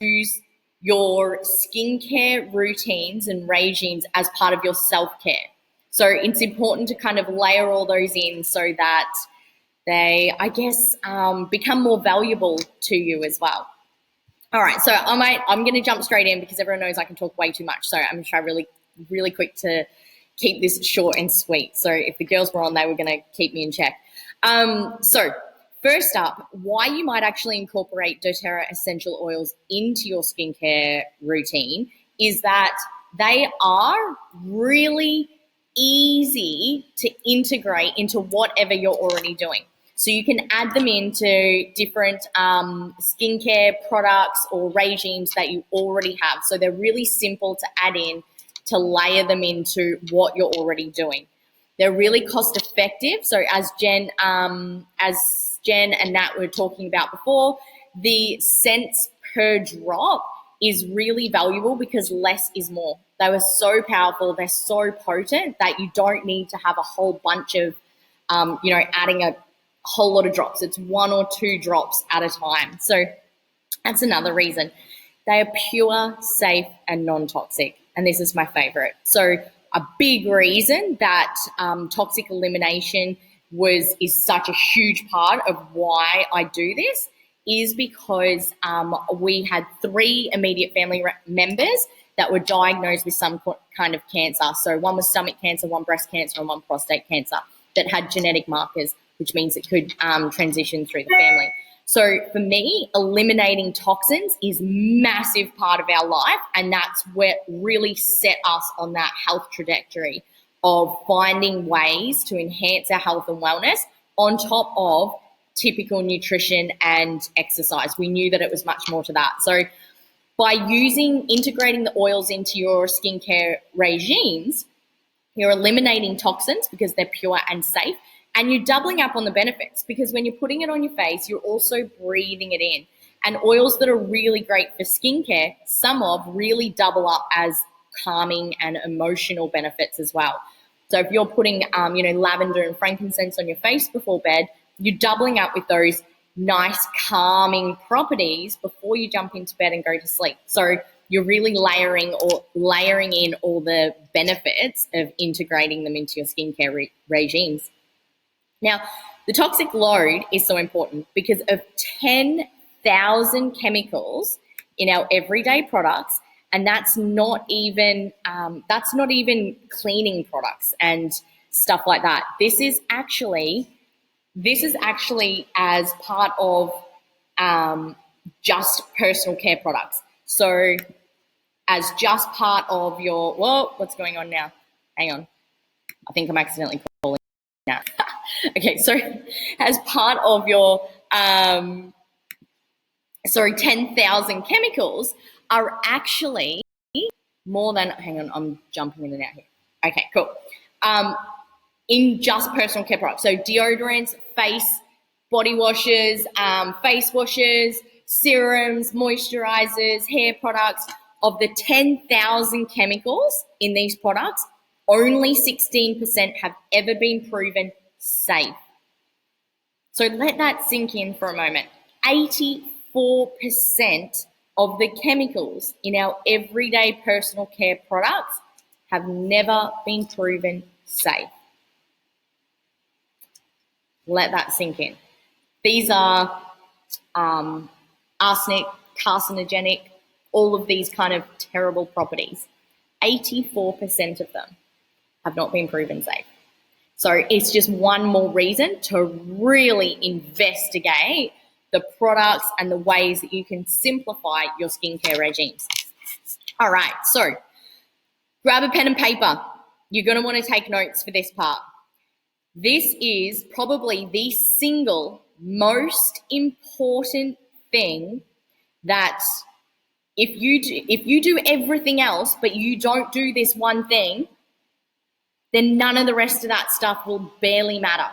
use your skincare routines and regimes as part of your self-care. So it's important to kind of layer all those in so that they, I guess, become more valuable to you as well. All right, so I'm going to jump straight in because everyone knows I can talk way too much. So I'm going to try really quick to keep this short and sweet. So if the girls were on, they were going to keep me in check. So first up, why you might actually incorporate doTERRA essential oils into your skincare routine is that they are really easy to integrate into whatever you're already doing. So you can add them into different skincare products or regimes that you already have. So they're really simple to add in, to layer them into what you're already doing. They're really cost effective. So as Jen and Nat were talking about before, the cents per drop is really valuable because less is more. They were so powerful, they're so potent that you don't need to have a whole bunch of, adding a whole lot of drops. It's 1 or 2 drops at a time. So that's another reason. They are pure, safe, and non-toxic. And this is my favorite. So a big reason that toxic elimination is such a huge part of why I do this is because we had 3 immediate family members that were diagnosed with some kind of cancer. So one was stomach cancer, one breast cancer, and one prostate cancer that had genetic markers, which means it could transition through the family. So for me, eliminating toxins is a massive part of our life, and that's what really set us on that health trajectory of finding ways to enhance our health and wellness on top of typical nutrition and exercise. We knew that it was much more to that. So by integrating the oils into your skincare regimes, you're eliminating toxins because they're pure and safe, and you're doubling up on the benefits because when you're putting it on your face, you're also breathing it in. And oils that are really great for skincare, some of really double up as calming and emotional benefits as well. So if you're putting, lavender and frankincense on your face before bed, you're doubling up with those nice calming properties before you jump into bed and go to sleep. So you're really layering in all the benefits of integrating them into your skincare regimes. Now, the toxic load is so important because of 10,000 chemicals in our everyday products, and that's not even cleaning products and stuff like that. This is actually as part of just personal care products. So as just part of your, whoa, what's going on now? Hang on. I think I'm accidentally calling now. Okay, so as part of your, 10,000 chemicals are actually more than, hang on, I'm jumping in and out here. Okay, cool. In just personal care products. So deodorants, body washes, face washes, serums, moisturizers, hair products. Of the 10,000 chemicals in these products, only 16% have ever been proven safe. So let that sink in for a moment. 84% of the chemicals in our everyday personal care products have never been proven safe. Let that sink in. These are arsenic, carcinogenic, all of these kind of terrible properties. 84% of them have not been proven safe. So it's just one more reason to really investigate the products and the ways that you can simplify your skincare regimes. All right, so grab a pen and paper. You're going to want to take notes for this part. This is probably the single most important thing that if you do everything else but you don't do this one thing, then none of the rest of that stuff will barely matter.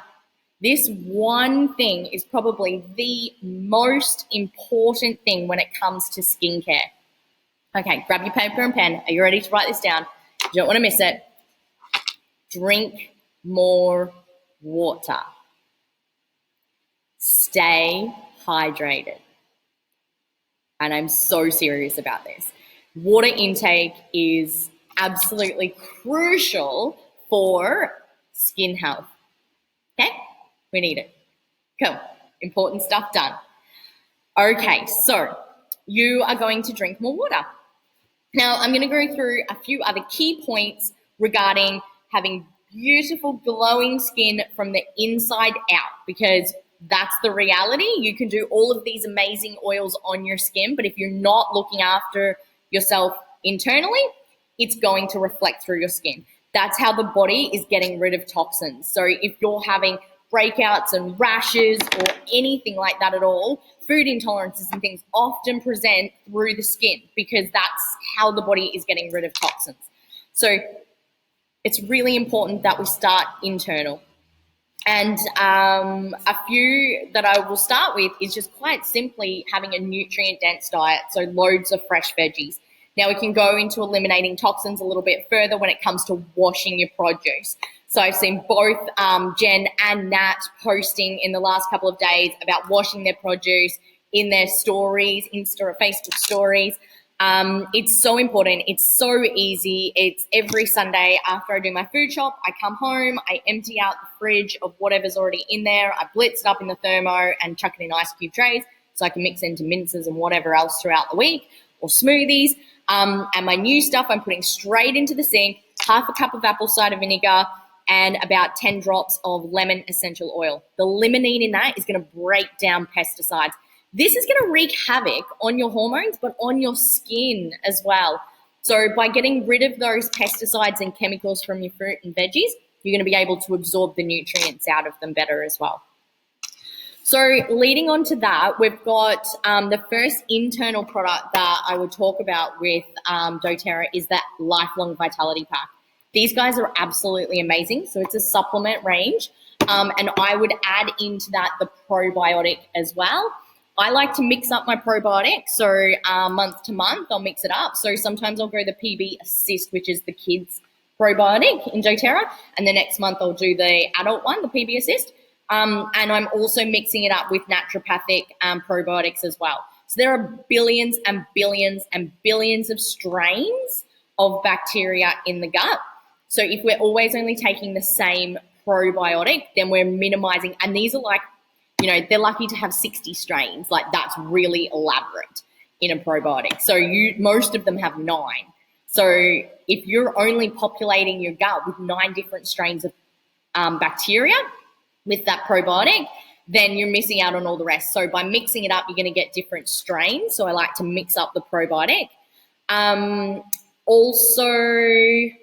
This one thing is probably the most important thing when it comes to skincare. Okay, grab your paper and pen. Are you ready to write this down? You don't want to miss it. Drink more water. Stay hydrated. and I'm so serious about this. Water intake is absolutely crucial for skin health. Okay? We need it. Cool. Important stuff done. Okay, so you are going to drink more water. Now, I'm going to go through a few other key points regarding having beautiful glowing skin from the inside out, because that's the reality. You can do all of these amazing oils on your skin, but if you're not looking after yourself internally, it's going to reflect through your skin. That's how the body is getting rid of toxins. So if you're having breakouts and rashes or anything like that at all, food intolerances and things often present through the skin, because that's how the body is getting rid of toxins. So it's really important that we start internal. And a few that I will start with is just quite simply having a nutrient-dense diet, so loads of fresh veggies. Now we can go into eliminating toxins a little bit further when it comes to washing your produce. So I've seen both Jen and Nat posting in the last couple of days about washing their produce in their stories, Insta or Facebook stories. It's so important. It's so easy. It's every Sunday after I do my food shop, I come home, I empty out the fridge of whatever's already in there. I blitz it up in the thermo and chuck it in ice cube trays so I can mix into minces and whatever else throughout the week, or smoothies. And my new stuff I'm putting straight into the sink, half a cup of apple cider vinegar and about 10 drops of lemon essential oil. The limonene in that is going to break down pesticides. This is going to wreak havoc on your hormones, but on your skin as well. So by getting rid of those pesticides and chemicals from your fruit and veggies, you're going to be able to absorb the nutrients out of them better as well. So leading on to that, we've got the first internal product that I would talk about with doTERRA is that Lifelong Vitality Pack. These guys are absolutely amazing. So it's a supplement range, and I would add into that the probiotic as well. I like to mix up my probiotic, so month to month I'll mix it up. So sometimes I'll go the PB Assist, which is the kids probiotic in doTERRA, and the next month I'll do the adult one, the PB Assist. And I'm also mixing it up with naturopathic probiotics as well. So there are billions and billions and billions of strains of bacteria in the gut. So if we're always only taking the same probiotic, then we're minimizing, and these are like, you know, they're lucky to have 60 strains. Like, that's really elaborate in a probiotic. So most of them have 9. So if you're only populating your gut with 9 different strains of bacteria with that probiotic, then you're missing out on all the rest. So by mixing it up, you're going to get different strains. So I like to mix up the probiotic. Also,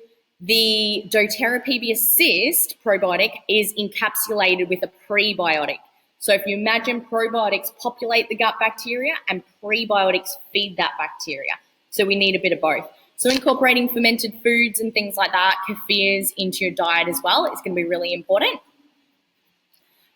the doTERRA PB Assist probiotic is encapsulated with a prebiotic. So if you imagine, probiotics populate the gut bacteria and prebiotics feed that bacteria. So we need a bit of both. So incorporating fermented foods and things like that, kefirs, into your diet as well is going to be really important.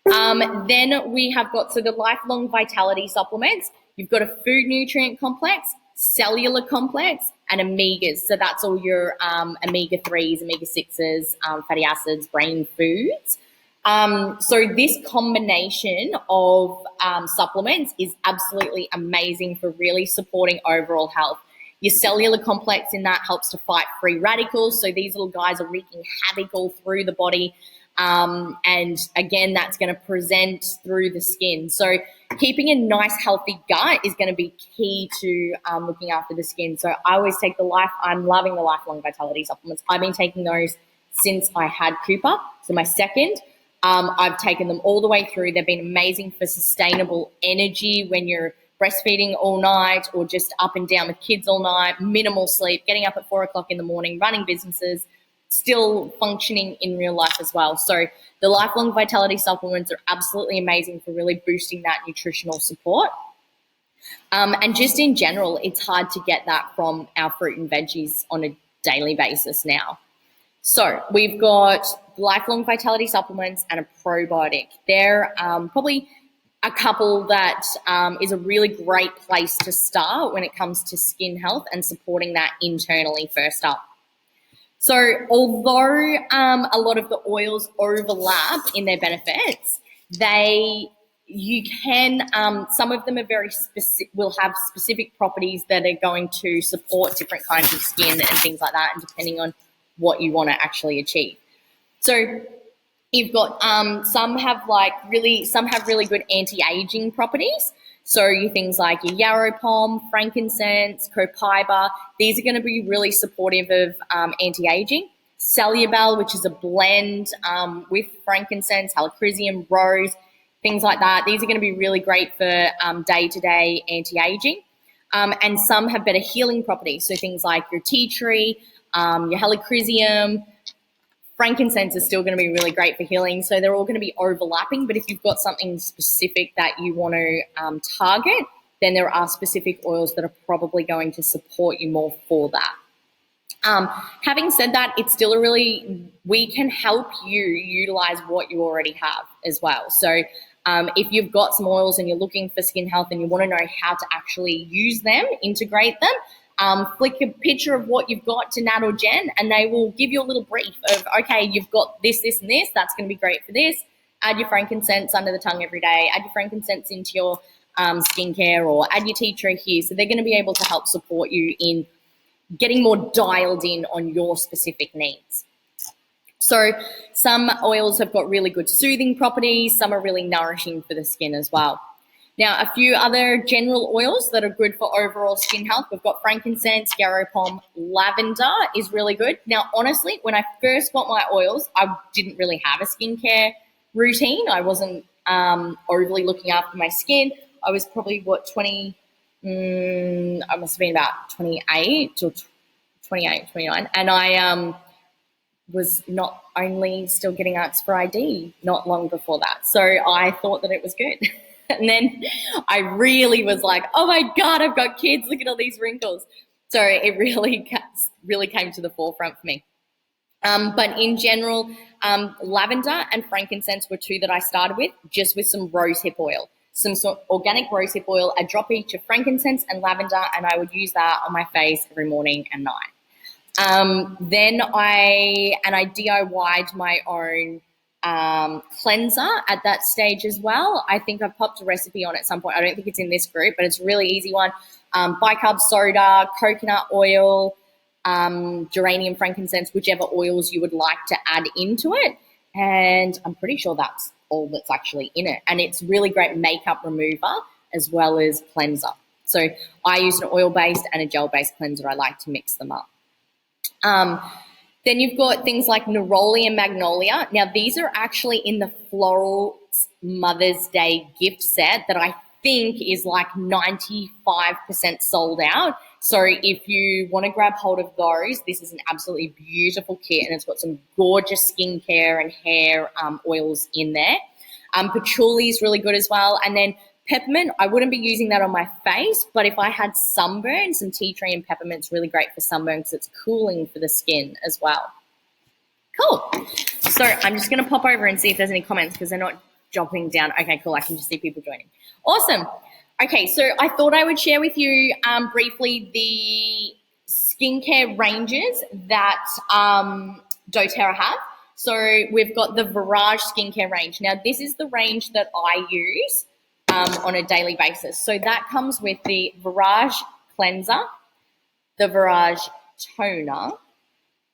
Then we have got, so the Lifelong Vitality supplements, you've got a food nutrient complex, cellular complex, and omegas. So that's all your omega-3s, omega-6s, fatty acids, brain foods. So this combination of supplements is absolutely amazing for really supporting overall health. Your cellular complex in that helps to fight free radicals. So these little guys are wreaking havoc all through the body. And again, that's going to present through the skin. So keeping a nice, healthy gut is going to be key to looking after the skin. So I always take I'm loving the Lifelong Vitality supplements. I've been taking those since I had Cooper, so my second. I've taken them all the way through. They've been amazing for sustainable energy when you're breastfeeding all night or just up and down with kids all night, minimal sleep, getting up at 4 o'clock in the morning, running businesses, still functioning in real life as well. So the Lifelong Vitality supplements are absolutely amazing for really boosting that nutritional support. And just in general, it's hard to get that from our fruit and veggies on a daily basis now. So we've got Lifelong Vitality supplements and a probiotic. They're probably a couple that is a really great place to start when it comes to skin health and supporting that internally first up. So although a lot of the oils overlap in their benefits, they you can, some of them are very specific, will have specific properties that are going to support different kinds of skin and things like that, and depending on what you want to actually achieve. So you've got some have really good anti-aging properties. So you things like your yarrow pom, frankincense, copaiba, these are going to be really supportive of anti-aging. Cellubel, which is a blend with frankincense, helichrysum, rose, things like that. These are going to be really great for day-to-day anti-aging. And some have better healing properties. So things like your tea tree, your helichrysum, frankincense is still going to be really great for healing. So they're all going to be overlapping. But if you've got something specific that you want to target, then there are specific oils that are probably going to support you more for that. Having said that, it's still we can help you utilize what you already have as well. So if you've got some oils and you're looking for skin health and you want to know how to actually use them, integrate them, flick a picture of what you've got to Nat or Jen, and they will give you a little brief of, okay, you've got this, this, and this. That's going to be great for this. Add your frankincense under the tongue every day. Add your frankincense into your skincare, or add your tea tree here. So they're going to be able to help support you in getting more dialed in on your specific needs. So some oils have got really good soothing properties. Some are really nourishing for the skin as well. Now, a few other general oils that are good for overall skin health. We've got frankincense, yarrow pom, lavender is really good. Now, honestly, when I first got my oils, I didn't really have a skincare routine. I wasn't overly looking after my skin. I was probably, I must have been about 28 or 28, 29. And I was not only still getting asked for ID not long before that. So I thought that it was good. And then I really was like, oh my God, I've got kids. Look at all these wrinkles. So it really came to the forefront for me. But in general, lavender and frankincense were two that I started with, just with some rosehip oil. Some organic rosehip oil, a drop each of frankincense and lavender, and I would use that on my face every morning and night. Then I DIY'd my own cleanser at that stage as well. I think I've popped a recipe on at some point. I don't think it's in this group, but it's a really easy one. Bicarb soda, coconut oil, geranium, frankincense, whichever oils you would like to add into it. And I'm pretty sure that's all that's actually in it. And it's really great makeup remover as well as cleanser. So I use an oil-based and a gel-based cleanser. I like to mix them up. Then you've got things like neroli and magnolia. Now, these are actually in the Floral Mother's Day gift set that I think is like 95% sold out. So if you want to grab hold of those, this is an absolutely beautiful kit, and it's got some gorgeous skincare and hair oils in there. Patchouli is really good as well. And then peppermint, I wouldn't be using that on my face, but if I had sunburn, some tea tree and peppermint's really great for sunburn because it's cooling for the skin as well. Cool. So I'm just going to pop over and see if there's any comments because they're not jumping down. Okay, cool. I can just see people joining. Awesome. Okay, so I thought I would share with you briefly the skincare ranges that doTERRA have. So we've got the Virage skincare range. Now, this is the range that I use on a daily basis. So that comes with the Virage cleanser, the Virage toner,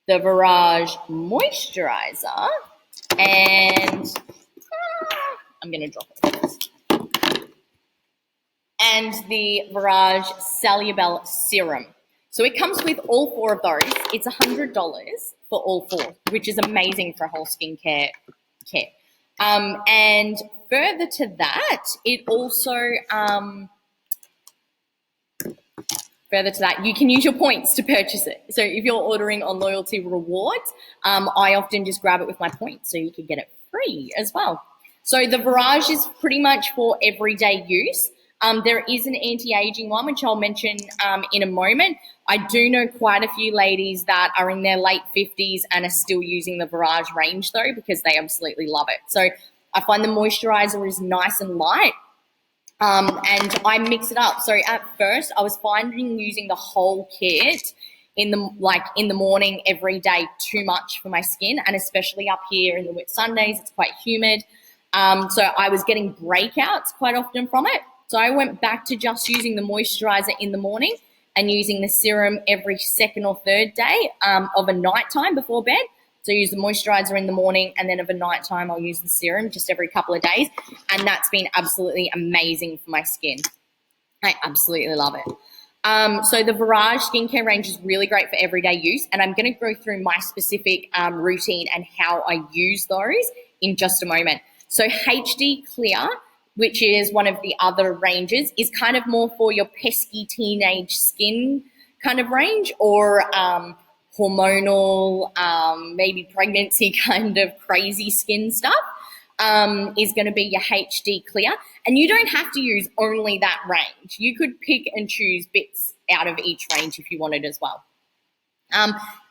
the Virage moisturizer, and I'm going to drop it. And the Virage Cellubel Serum. So it comes with all four of those. It's $100 for all four, which is amazing for a whole skincare kit. And further to that, it also, you can use your points to purchase it. So if you're ordering on Loyalty Rewards, I often just grab it with my points so you can get it free as well. So the Virage is pretty much for everyday use. There is an anti-aging one, which I'll mention in a moment. I do know quite a few ladies that are in their late 50s and are still using the Virage range, though, because they absolutely love it. So I find the moisturizer is nice and light, and I mix it up. So at first, I was finding using the whole kit in the morning every day too much for my skin, and especially up here in the wet Sundays, it's quite humid. So I was getting breakouts quite often from it. So I went back to just using the moisturizer in the morning and using the serum every second or third day of a nighttime before bed. So I use the moisturizer in the morning, and then of a nighttime I'll use the serum just every couple of days. And that's been absolutely amazing for my skin. I absolutely love it. So the Virage skincare range is really great for everyday use, and I'm going to go through my specific routine and how I use those in just a moment. So HD Clear, which is one of the other ranges, is kind of more for your pesky teenage skin kind of range, or hormonal, maybe pregnancy kind of crazy skin stuff, is going to be your HD Clear. And you don't have to use only that range. You could pick and choose bits out of each range if you wanted as well.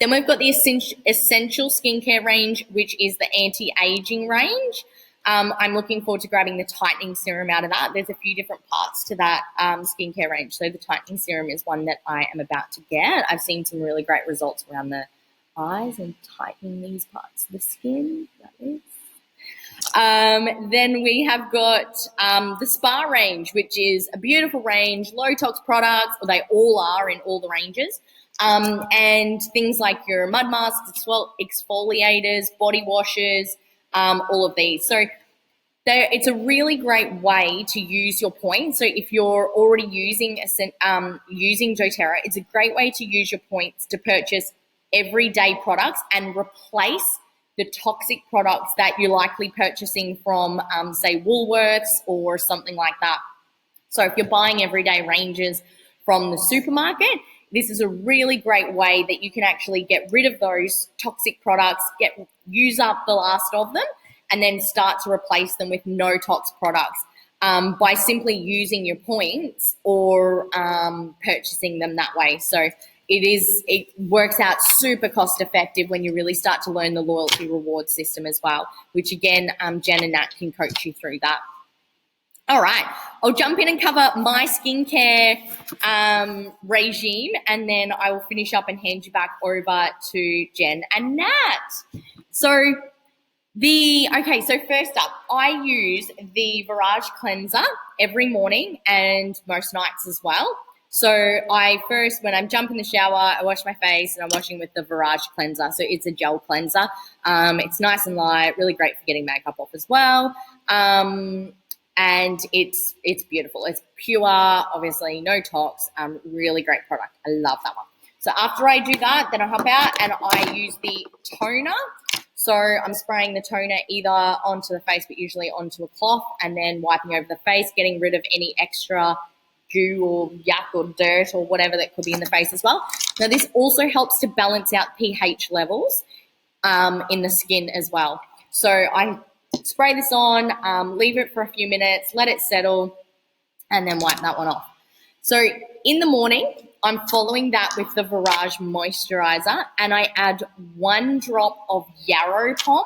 Then we've got the Essential Skincare range, which is the anti-aging range. I'm looking forward to grabbing the tightening serum out of that. There's a few different parts to that skincare range. So the tightening serum is one that I am about to get. I've seen some really great results around the eyes and tightening these parts of the skin. That is. Then we have got the Spa range, which is a beautiful range, low tox products. Well, they all are in all the ranges. And things like your mud masks, exfoliators, body washes, all of these. So it's a really great way to use your points. So if you're already using doTERRA, it's a great way to use your points to purchase everyday products and replace the toxic products that you're likely purchasing from, say, Woolworths or something like that. So if you're buying everyday ranges from the supermarket, this is a really great way that you can actually get rid of those toxic products, use up the last of them, and then start to replace them with no tox products by simply using your points or purchasing them that way. So it works out super cost effective when you really start to learn the loyalty reward system as well, which again, Jen and Nat can coach you through that. All right, I'll jump in and cover my skincare regime, and then I will finish up and hand you back over to Jen and Nat. So first up, I use the Virage cleanser every morning and most nights as well. So when I'm jumping in the shower, I wash my face, and I'm washing with the Virage cleanser. So it's a gel cleanser. It's nice and light, really great for getting makeup off as well. And it's beautiful. It's pure, obviously, no tox, really great product. I love that one. So after I do that, then I hop out and I use the toner. So I'm spraying the toner either onto the face, but usually onto a cloth, and then wiping over the face, getting rid of any extra goo or yuck or dirt or whatever that could be in the face as well. Now, this also helps to balance out pH levels in the skin as well. So I spray this on, leave it for a few minutes, let it settle, and then wipe that one off. So in the morning, I'm following that with the Virage moisturizer, and I add 1 drop of yarrow pom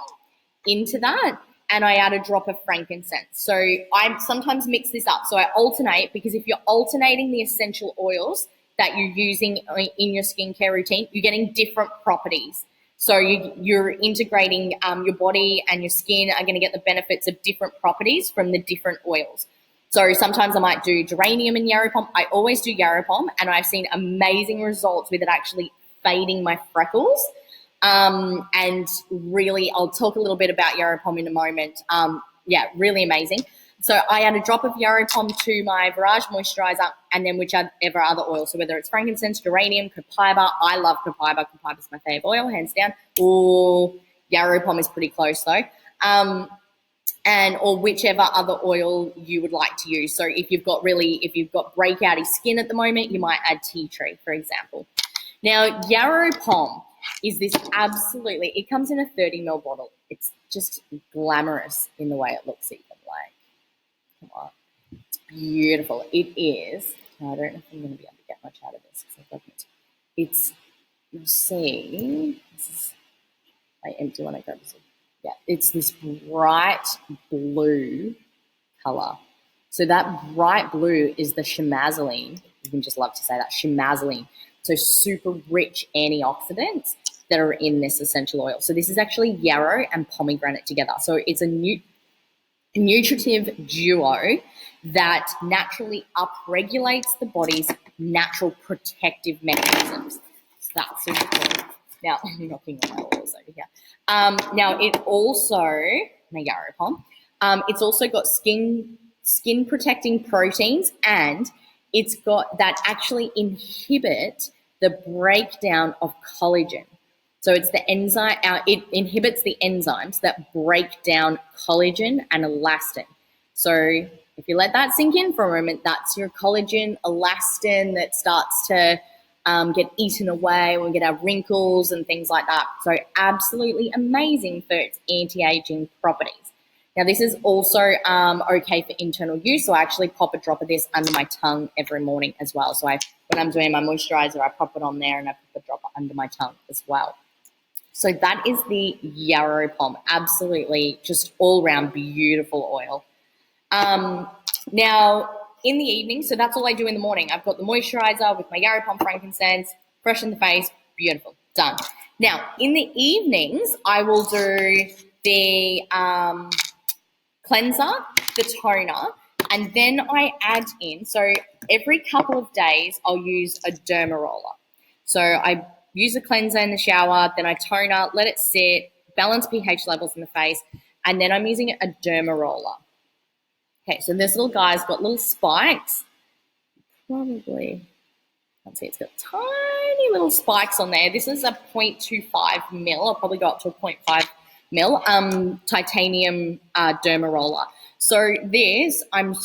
into that, and I add a drop of frankincense. So I sometimes mix this up. So I alternate, because if you're alternating the essential oils that you're using in your skincare routine, you're getting different properties. So you're integrating, your body and your skin are going to get the benefits of different properties from the different oils. So sometimes I might do geranium and yarrow pom. I always do yarrow pom, and I've seen amazing results with it actually fading my freckles. And really, I'll talk a little bit about yarrow pom in a moment. Really amazing. So I add a drop of yarrow pom to my Virage moisturizer, and then whichever other oil. So whether it's frankincense, geranium, copaiba. I love copaiba. Copaiba is my favorite oil, hands down. Or yarrow pom is pretty close though. Or whichever other oil you would like to use. So if you've got breakouty skin at the moment, you might add tea tree, for example. Now, yarrow pom is this it comes in a 30 ml bottle. It's just glamorous in the way it looks even. Come on. It's beautiful. It is. I don't know if I'm going to be able to get much out of this because you'll see, this is my empty one. I grab this. Yeah, it's this bright blue color. So that bright blue is the shemazeline. You can just love to say that, shemazeline. So super rich antioxidants that are in this essential oil. So this is actually yarrow and pomegranate together. So it's nutritive duo that naturally upregulates the body's natural protective mechanisms. So that's super cool. Now, I'm knocking on my walls over here. Now, it also, my yarrow palm, it's also got skin protecting proteins, and it's got that actually inhibit the breakdown of collagen. So it's the enzyme, it inhibits the enzymes that break down collagen and elastin. So if you let that sink in for a moment, that's your collagen, elastin that starts to get eaten away when we get our wrinkles and things like that. So absolutely amazing for its anti-aging properties. Now, this is also okay for internal use, so I actually pop a drop of this under my tongue every morning as well. So when I'm doing my moisturizer, I pop it on there and I put a drop under my tongue as well. So that is the yarrow palm. Absolutely just all-round beautiful oil. Now, in the evening, so that's all I do in the morning. I've got the moisturizer with my yarrow palm frankincense, fresh in the face, beautiful, done. Now, in the evenings, I will do the cleanser, the toner, and then I add in, so every couple of days, I'll use a derma roller. So I use a cleanser in the shower, then I toner, let it sit, balance pH levels in the face, and then I'm using a derma roller. Okay, so this little guy's got little spikes. Probably, let's see, it's got tiny little spikes on there. This is a 0.25 mil. I'll probably go up to a 0.5 mil titanium derma roller. So this, I'm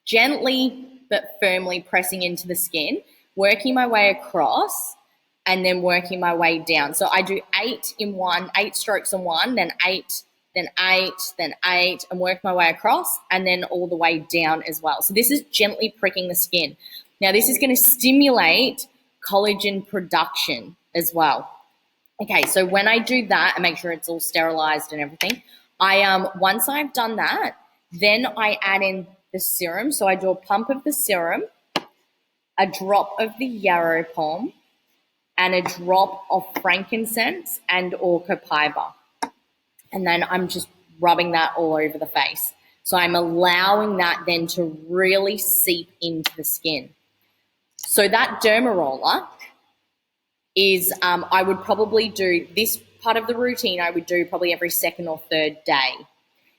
gently but firmly pressing into the skin, working my way across, and then working my way down. So I do 8 strokes in one, then 8, then 8, then 8, and work my way across, and then all the way down as well. So this is gently pricking the skin. Now, this is going to stimulate collagen production as well. Okay, so when I do that and make sure it's all sterilized and everything, once I've done that, then I add in the serum. So I do a pump of the serum, a drop of the yarrow palm, and a drop of frankincense and or copaiba. And then I'm just rubbing that all over the face. So I'm allowing that then to really seep into the skin. So that derma roller is, I would probably do this part of the routine, I would do probably every second or third day.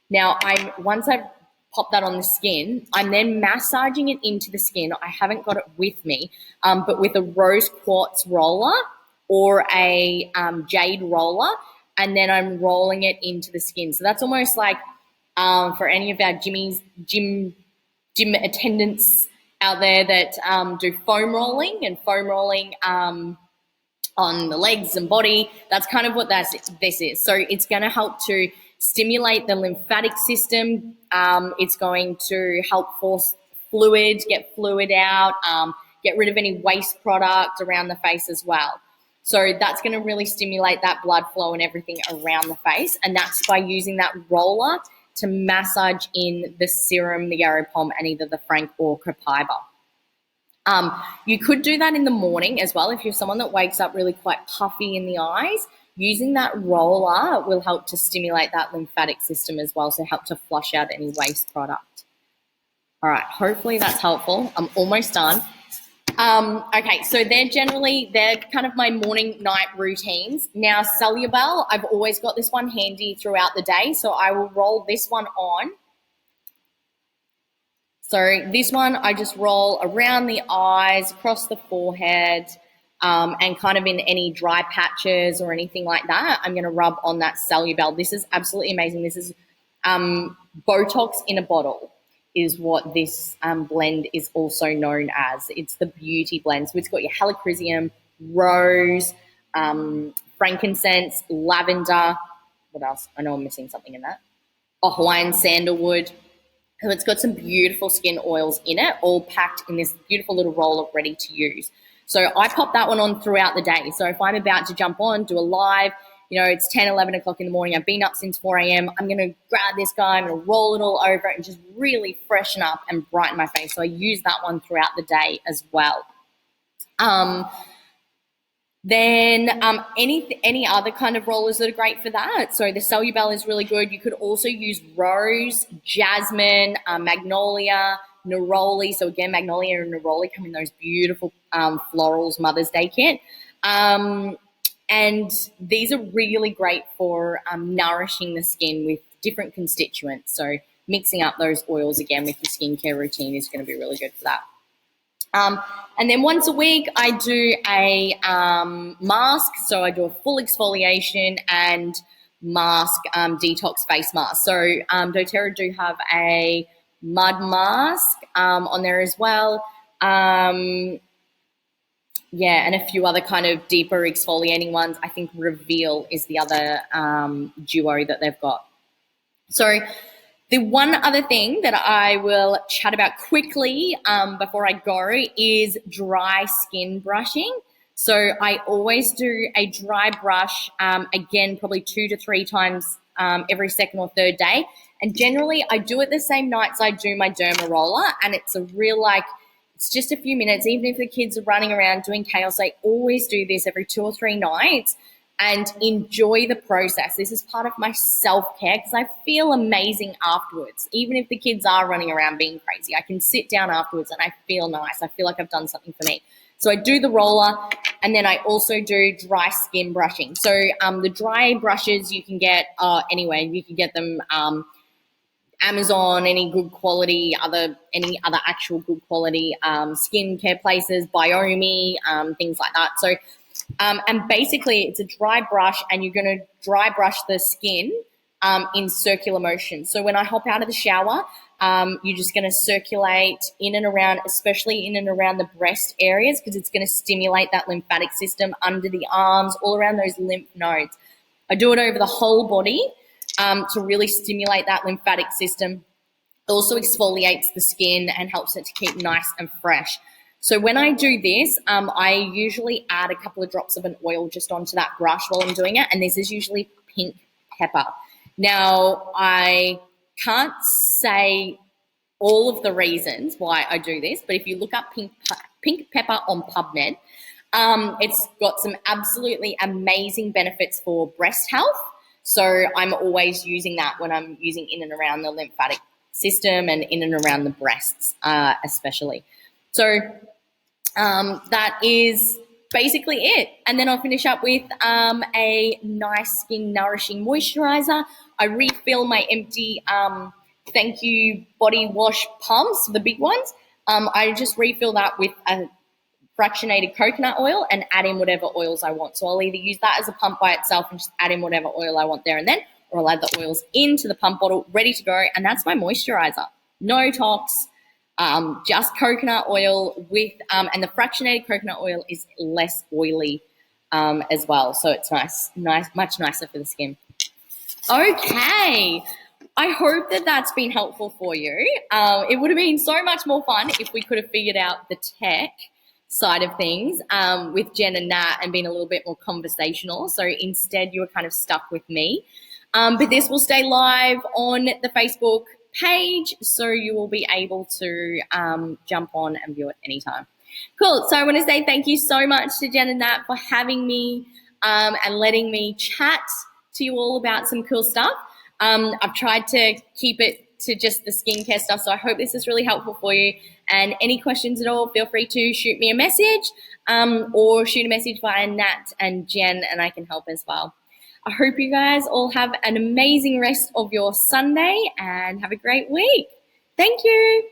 Now, once I've popped that on the skin, I'm then massaging it into the skin. I haven't got it with me, but with a rose quartz roller or a jade roller, and then I'm rolling it into the skin. So that's almost like for any of our gym attendants out there that do foam rolling on the legs and body. That's kind of what this is. So it's going to help to stimulate the lymphatic system. It's going to help force get fluid out, get rid of any waste product around the face as well. So that's going to really stimulate that blood flow and everything around the face. And that's by using that roller to massage in the serum, the yarrow palm, and either the frank or copaiba. You could do that in the morning as well. If you're someone that wakes up really quite puffy in the eyes, using that roller will help to stimulate that lymphatic system as well, so help to flush out any waste product. All right, hopefully that's helpful. I'm almost done. Okay, so they're kind of my morning, night routines. Now, Celubel, I've always got this one handy throughout the day, so I will roll this one on. So this one, I just roll around the eyes, across the forehead, and kind of in any dry patches or anything like that, I'm going to rub on that Celubel. This is absolutely amazing. This is Botox in a bottle is what this blend is also known as. It's the beauty blend. So it's got your helichrysum, rose, frankincense, lavender. What else? I know I'm missing something in that. Oh, Hawaiian sandalwood. So it's got some beautiful skin oils in it, all packed in this beautiful little roller ready to use. So I pop that one on throughout the day. So if I'm about to jump on, do a live, it's 10, 11 o'clock in the morning, I've been up since 4 a.m., I'm going to grab this guy, I'm going to roll it all over it and just really freshen up and brighten my face. So I use that one throughout the day as well. Then any other kind of rollers that are great for that. So the Cellubel is really good. You could also use rose, jasmine, magnolia, neroli. So again, magnolia and neroli come in those beautiful florals Mother's Day kit. And these are really great for nourishing the skin with different constituents. So mixing up those oils again with your skincare routine is going to be really good for that. And then once a week, I do a mask. So I do a full exfoliation and mask detox face mask. So doTERRA do have a mud mask on there as well. Yeah, and a few other kind of deeper exfoliating ones. I think Reveal is the other duo that they've got. So the one other thing that I will chat about quickly before I go is dry skin brushing. So I always do a dry brush, again, probably 2 to 3 times every second or third day. And generally I do it the same nights I do my derma roller, and it's a real it's just a few minutes. Even if the kids are running around doing chaos, I always do this every 2 or 3 nights and enjoy the process. This is part of my self-care because I feel amazing afterwards. Even if the kids are running around being crazy, I can sit down afterwards and I feel nice. I feel like I've done something for me. So I do the roller, and then I also do dry skin brushing. So the dry brushes you can get anywhere. You can get them Amazon, any good quality, any other actual good quality skincare places, Biomi, things like that. So, and basically it's a dry brush, and you're going to dry brush the skin in circular motion. So when I hop out of the shower, you're just going to circulate in and around, especially in and around the breast areas, because it's going to stimulate that lymphatic system under the arms, all around those lymph nodes. I do it over the whole body. To really stimulate that lymphatic system. It also exfoliates the skin and helps it to keep nice and fresh. So when I do this, I usually add a couple of drops of an oil just onto that brush while I'm doing it, and this is usually pink pepper. Now, I can't say all of the reasons why I do this, but if you look up pink pepper on PubMed, it's got some absolutely amazing benefits for breast health. So I'm always using that when I'm using in and around the lymphatic system and in and around the breasts especially. So that is basically it. And then I'll finish up with a nice skin nourishing moisturizer. I refill my empty Thank You body wash pumps, the big ones. I just refill that with a fractionated coconut oil and add in whatever oils I want. So I'll either use that as a pump by itself and just add in whatever oil I want there and then, or I'll add the oils into the pump bottle ready to go, and that's my moisturizer. No tox, just coconut oil with, and the fractionated coconut oil is less oily as well. So it's nice, much nicer for the skin. Okay. I hope that that's been helpful for you. It would have been so much more fun if we could have figured out the tech side of things with Jen and Nat and been a little bit more conversational. So instead you were kind of stuck with me. But this will stay live on the Facebook page, so you will be able to jump on and view it anytime. Cool. So I want to say thank you so much to Jen and Nat for having me and letting me chat to you all about some cool stuff. I've tried to keep it to just the skincare stuff, so I hope this is really helpful for you. And any questions at all, feel free to shoot me a message or shoot a message via Nat and Jen, and I can help as well. I hope you guys all have an amazing rest of your Sunday and have a great week. Thank you.